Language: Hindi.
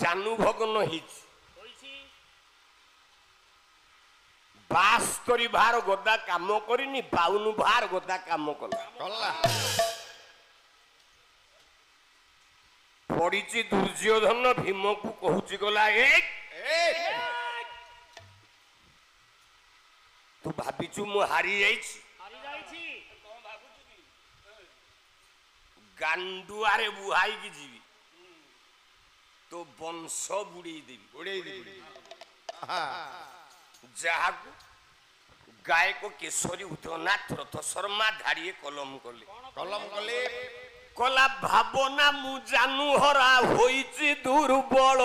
जानू भग्न बास्तरी भार गदा काम करनी 52 भार गदा काम कला पड़ी दुर्योधन भीम को कहूची गला तू भाविचु मु हारी जाइछि गांडुआरे बुहाई की जीवी तो वंश बुड़े देवी जहा गायक केशरी उदयनाथ रथ शर्मा धाड़िए कलम कले कला भावना मु जानू हरा होइछि दुर्बल